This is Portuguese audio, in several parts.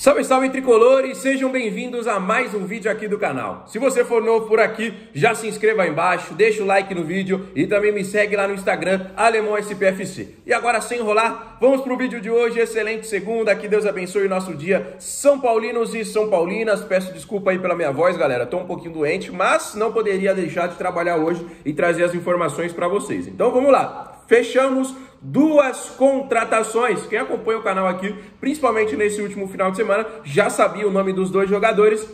Salve, salve tricolores, sejam bem-vindos a mais um vídeo aqui do canal. Se você for novo por aqui, já se inscreva aí embaixo, deixa o like no vídeo e também me segue lá no Instagram, AlemãoSPFC. E agora, sem enrolar, vamos pro vídeo de hoje. Excelente segunda, que Deus abençoe o nosso dia. São Paulinos e São Paulinas, peço desculpa aí pela minha voz, galera, tô um pouquinho doente, mas não poderia deixar de trabalhar hoje e trazer as informações para vocês. Então vamos lá, fechamos duas contratações. Quem acompanha o canal aqui, principalmente nesse último final de semana, já sabia o nome dos dois jogadores,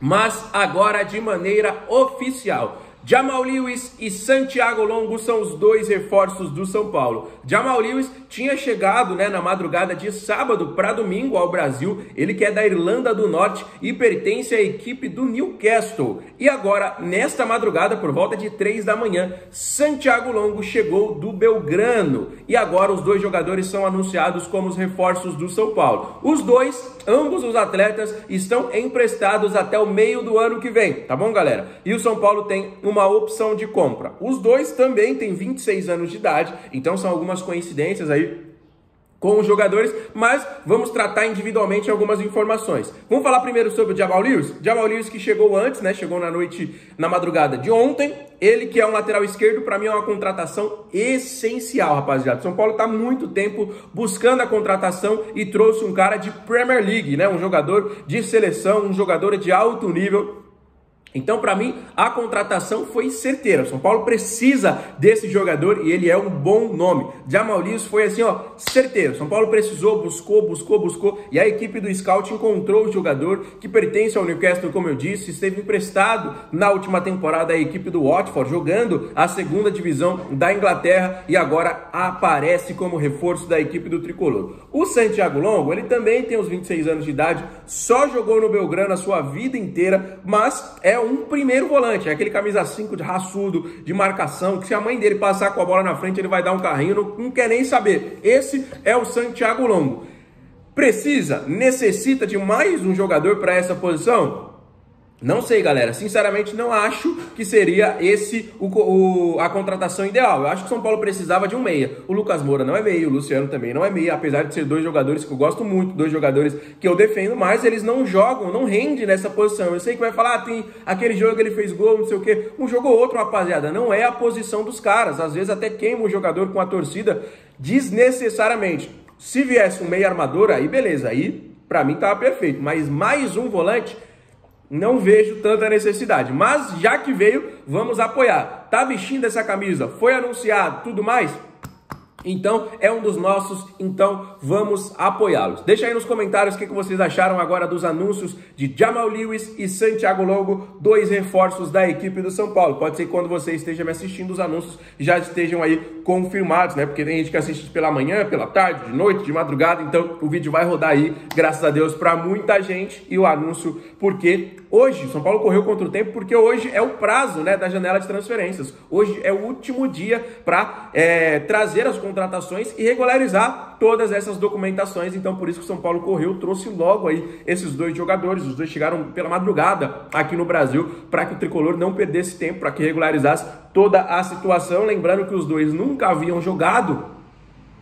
mas agora de maneira oficial. Jamal Lewis e Santiago Longo são os dois reforços do São Paulo. Jamal Lewis tinha chegado na madrugada de sábado para domingo ao Brasil. Ele que é da Irlanda do Norte e pertence à equipe do Newcastle. E agora, nesta madrugada, por volta de 3 da manhã, Santiago Longo chegou do Belgrano. E agora os dois jogadores são anunciados como os reforços do São Paulo. Os dois, ambos os atletas, estão emprestados até o meio do ano que vem, tá bom, galera? E o São Paulo tem uma opção de compra. Os dois também têm 26 anos de idade, então são algumas coincidências aí com os jogadores, mas vamos tratar individualmente algumas informações. Vamos falar primeiro sobre o Jamal Lewis. Jamal Lewis que chegou antes, chegou na madrugada de ontem. Ele que é um lateral esquerdo, para mim é uma contratação essencial, rapaziada. São Paulo está há muito tempo buscando a contratação e trouxe um cara de Premier League, um jogador de seleção, um jogador de alto nível. Então, para mim, a contratação foi certeira. O São Paulo precisa desse jogador e ele é um bom nome. Jamal Lewis foi assim, certeiro. São Paulo precisou, buscou e a equipe do Scout encontrou o jogador que pertence ao Newcastle, como eu disse, esteve emprestado na última temporada à equipe do Watford, jogando a segunda divisão da Inglaterra e agora aparece como reforço da equipe do Tricolor. O Santiago Longo, ele também tem os 26 anos de idade, só jogou no Belgrano a sua vida inteira, mas é um primeiro volante, é aquele camisa 5 de raçudo, de marcação, que se a mãe dele passar com a bola na frente, ele vai dar um carrinho, não quer nem saber. Esse é o Santiago Longo. Necessita de mais um jogador para essa posição? Não sei, galera. Sinceramente, não acho que seria esse a contratação ideal. Eu acho que o São Paulo precisava de um meia. O Lucas Moura não é meia, o Luciano também não é meia, apesar de ser dois jogadores que eu gosto muito, dois jogadores que eu defendo, mas eles não jogam, não rendem nessa posição. Eu sei que vai falar, tem aquele jogo que ele fez gol, não sei o quê. Um jogo ou outro, rapaziada, não é a posição dos caras. Às vezes até queima o jogador com a torcida desnecessariamente. Se viesse um meia armador, aí beleza, aí pra mim tava perfeito. Mas mais um volante, não vejo tanta necessidade, mas já que veio, vamos apoiar. Tá vestindo essa camisa, foi anunciado, tudo mais? Então é um dos nossos, então vamos apoiá-los. Deixa aí nos comentários o que vocês acharam agora dos anúncios de Jamal Lewis e Santiago Longo, dois reforços da equipe do São Paulo. Pode ser que quando você esteja me assistindo, os anúncios já estejam aí confirmados, Porque tem gente que assiste pela manhã, pela tarde, de noite, de madrugada, então o vídeo vai rodar aí, graças a Deus, para muita gente. E o anúncio, porque hoje, o São Paulo correu contra o tempo, porque hoje é o prazo, da janela de transferências. Hoje é o último dia para trazer as contratações e regularizar todas essas documentações. Então, por isso que o São Paulo correu, trouxe logo aí esses dois jogadores. Os dois chegaram pela madrugada aqui no Brasil para que o Tricolor não perdesse tempo, para que regularizasse toda a situação. Lembrando que os dois nunca haviam jogado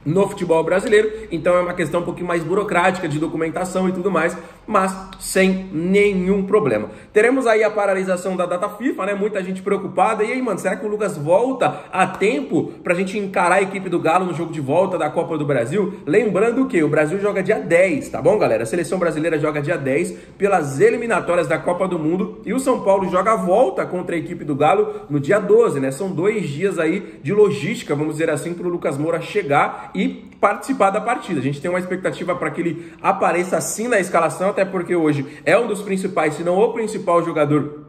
no futebol brasileiro, então é uma questão um pouquinho mais burocrática de documentação e tudo mais, mas sem nenhum problema. Teremos aí a paralisação da data FIFA, Muita gente preocupada. E aí, mano, será que o Lucas volta a tempo pra gente encarar a equipe do Galo no jogo de volta da Copa do Brasil? Lembrando que o Brasil joga dia 10, tá bom, galera? A seleção brasileira joga dia 10 pelas eliminatórias da Copa do Mundo e o São Paulo joga a volta contra a equipe do Galo no dia 12, São 2 dias aí de logística, vamos dizer assim, pro Lucas Moura chegar e participar da partida. A gente tem uma expectativa para que ele apareça assim na escalação, até porque hoje é um dos principais, se não o principal jogador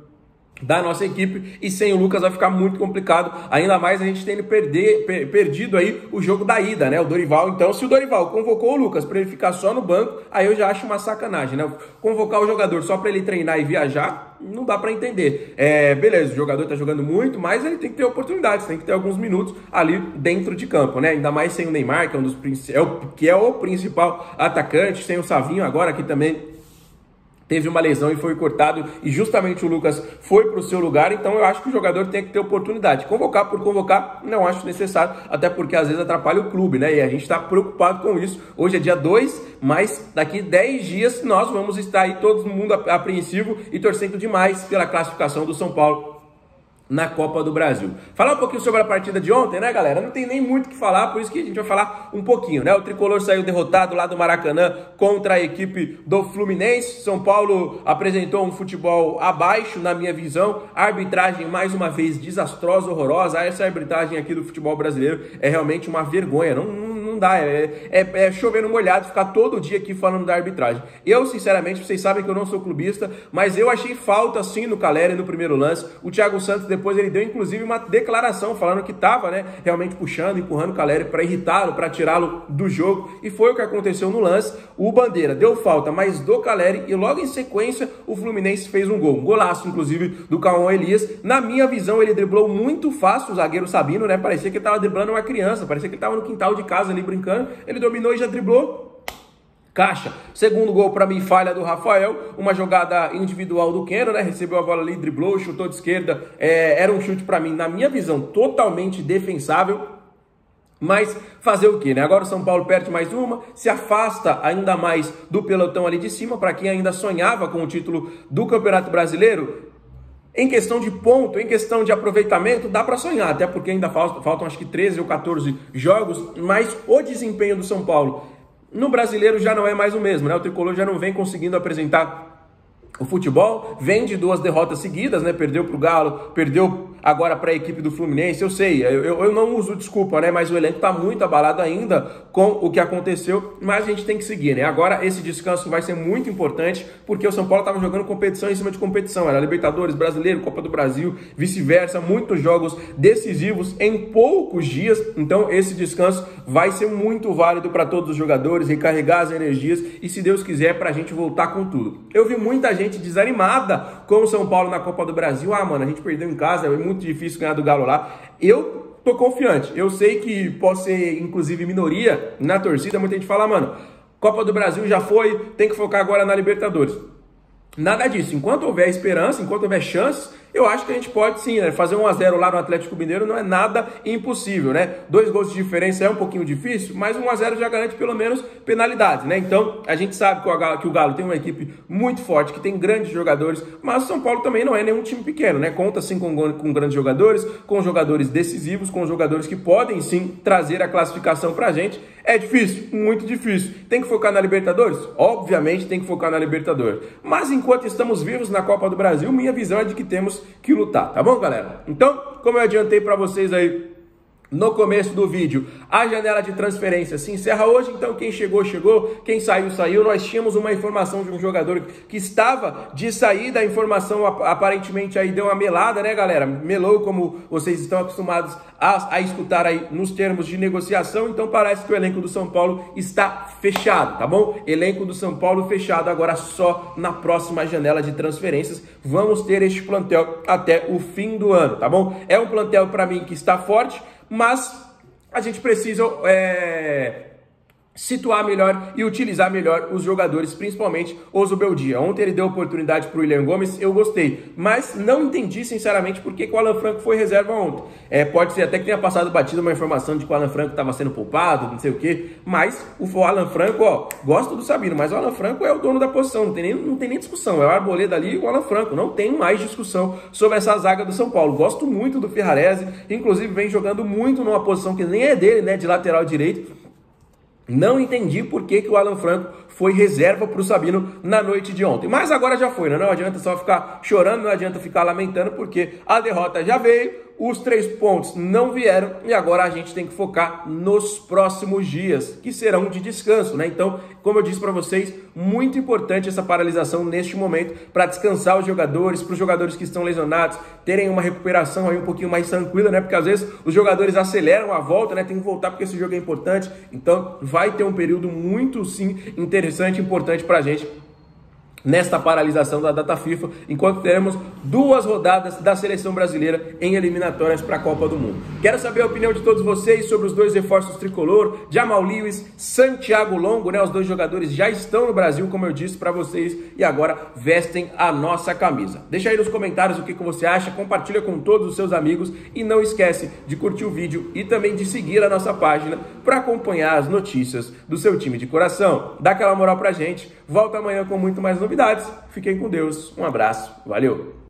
da nossa equipe, e sem o Lucas vai ficar muito complicado, ainda mais a gente tendo perdido aí o jogo da ida, O Dorival. Então, se o Dorival convocou o Lucas para ele ficar só no banco, aí eu já acho uma sacanagem, Convocar o jogador só para ele treinar e viajar, não dá para entender. Beleza, o jogador tá jogando muito, mas ele tem que ter oportunidades, tem que ter alguns minutos ali dentro de campo, Ainda mais sem o Neymar, que é o principal atacante, sem o Savinho agora aqui também teve uma lesão e foi cortado, e justamente o Lucas foi para o seu lugar. Então eu acho que o jogador tem que ter oportunidade. Convocar por convocar, não acho necessário, até porque às vezes atrapalha o clube, né? E a gente está preocupado com isso. Hoje é dia 2, mas daqui 10 dias nós vamos estar aí, todo mundo apreensivo e torcendo demais pela classificação do São Paulo na Copa do Brasil. Falar um pouquinho sobre a partida de ontem, né, galera? Não tem nem muito o que falar, por isso que a gente vai falar um pouquinho, né? O Tricolor saiu derrotado lá do Maracanã contra a equipe do Fluminense. São Paulo apresentou um futebol abaixo, na minha visão. A arbitragem, mais uma vez, desastrosa, horrorosa. Essa arbitragem aqui do futebol brasileiro é realmente uma vergonha. Não dá, é chover no molhado ficar todo dia aqui falando da arbitragem. Eu, sinceramente, vocês sabem que eu não sou clubista, mas eu achei falta, sim, no Calleri no primeiro lance. O Thiago Santos, depois, ele deu, inclusive, uma declaração falando que estava, né, realmente puxando, empurrando o Calleri para irritá-lo, para tirá-lo do jogo, e foi o que aconteceu no lance. O Bandeira deu falta, mas do Calleri, e logo em sequência, o Fluminense fez um gol. Um golaço, inclusive, do Cauã Elias. Na minha visão, ele driblou muito fácil o zagueiro Sabino, né? Parecia que ele estava driblando uma criança, parecia que ele estava no quintal de casa ali brincando. Ele dominou e já driblou. Caixa. Segundo gol, para mim, falha do Rafael, uma jogada individual do Keno, né? Recebeu a bola ali, driblou, chutou de esquerda. Era um chute, para mim, na minha visão, totalmente defensável. Mas fazer o quê, né? Agora o São Paulo perde mais uma, se afasta ainda mais do pelotão ali de cima. Para quem ainda sonhava com o título do Campeonato Brasileiro, em questão de ponto, em questão de aproveitamento, dá para sonhar, até porque ainda faltam acho que 13 ou 14 jogos, mas o desempenho do São Paulo no Brasileiro já não é mais o mesmo, né? O Tricolor já não vem conseguindo apresentar o futebol, vem de 2 derrotas seguidas, né? Perdeu para o Galo, perdeu agora para a equipe do Fluminense. Eu sei, eu não uso desculpa, né? Mas o elenco está muito abalado ainda com o que aconteceu, mas a gente tem que seguir, né? Agora esse descanso vai ser muito importante, porque o São Paulo estava jogando competição em cima de competição, era Libertadores, Brasileiro, Copa do Brasil, vice-versa, muitos jogos decisivos em poucos dias. Então esse descanso vai ser muito válido para todos os jogadores, recarregar as energias e, se Deus quiser, para a gente voltar com tudo. Eu vi muita gente desanimada com o São Paulo na Copa do Brasil. Ah, mano, a gente perdeu em casa, é muito difícil ganhar do Galo lá. Eu tô confiante, eu sei que posso ser, inclusive, minoria na torcida. Muita gente fala, mano, Copa do Brasil já foi, tem que focar agora na Libertadores. Nada disso. Enquanto houver esperança, enquanto houver chances, eu acho que a gente pode sim, né? Fazer 1-0 lá no Atlético Mineiro não é nada impossível, né? 2 gols de diferença é um pouquinho difícil, mas 1-0 já garante pelo menos penalidades, né? Então, a gente sabe que o Galo tem uma equipe muito forte, que tem grandes jogadores, mas o São Paulo também não é nenhum time pequeno, né? Conta sim com grandes jogadores, com jogadores decisivos, com jogadores que podem sim trazer a classificação pra gente. É difícil? Muito difícil. Tem que focar na Libertadores? Obviamente tem que focar na Libertadores. Mas enquanto estamos vivos na Copa do Brasil, minha visão é de que temos que lutar, tá bom, galera? Então, como eu adiantei para vocês aí no começo do vídeo, a janela de transferência se encerra hoje. Então quem chegou, chegou, quem saiu, saiu. Nós tínhamos uma informação de um jogador que estava de saída. A informação aparentemente aí deu uma melada, né, galera? Melou, como vocês estão acostumados a escutar aí nos termos de negociação. Então parece que o elenco do São Paulo está fechado, tá bom? Elenco do São Paulo fechado agora só na próxima janela de transferências. Vamos ter este plantel até o fim do ano, tá bom? É um plantel, para mim, que está forte, mas a gente precisa situar melhor e utilizar melhor os jogadores, principalmente o Zubeldia. Ontem ele deu oportunidade para o William Gomes, eu gostei, mas não entendi sinceramente por que o Alan Franco foi reserva ontem. Pode ser até que tenha passado batido uma informação de que o Alan Franco estava sendo poupado, não sei o que, mas o Alan Franco, ó, gosto do Sabino, mas o Alan Franco é o dono da posição, não tem nem discussão, é o Arboleda ali e o Alan Franco, não tem mais discussão sobre essa zaga do São Paulo. Gosto muito do Ferrarese, inclusive vem jogando muito numa posição que nem é dele, né, de lateral direito. Não entendi por que o Alan Franco foi reserva para o Sabino na noite de ontem. Mas agora já foi, né? Não adianta só ficar chorando, não adianta ficar lamentando, porque a derrota já veio, os 3 pontos não vieram e agora a gente tem que focar nos próximos dias, que serão de descanso, né? Então, como eu disse para vocês, muito importante essa paralisação neste momento para descansar os jogadores, para os jogadores que estão lesionados terem uma recuperação aí um pouquinho mais tranquila, né? Porque às vezes os jogadores aceleram a volta, né? Tem que voltar porque esse jogo é importante. Então, vai ter um período muito, sim, interessante e importante para a gente nesta paralisação da data FIFA, enquanto teremos 2 rodadas da seleção brasileira em eliminatórias para a Copa do Mundo. Quero saber a opinião de todos vocês sobre os 2 reforços tricolor, Jamal Lewis, Santiago Longo, né? Os 2 jogadores já estão no Brasil, como eu disse para vocês, e agora vestem a nossa camisa. Deixa aí nos comentários o que você acha, compartilha com todos os seus amigos e não esquece de curtir o vídeo e também de seguir a nossa página para acompanhar as notícias do seu time de coração. Dá aquela moral pra gente, volta amanhã com muito mais novidades. Fiquem com Deus, um abraço, valeu!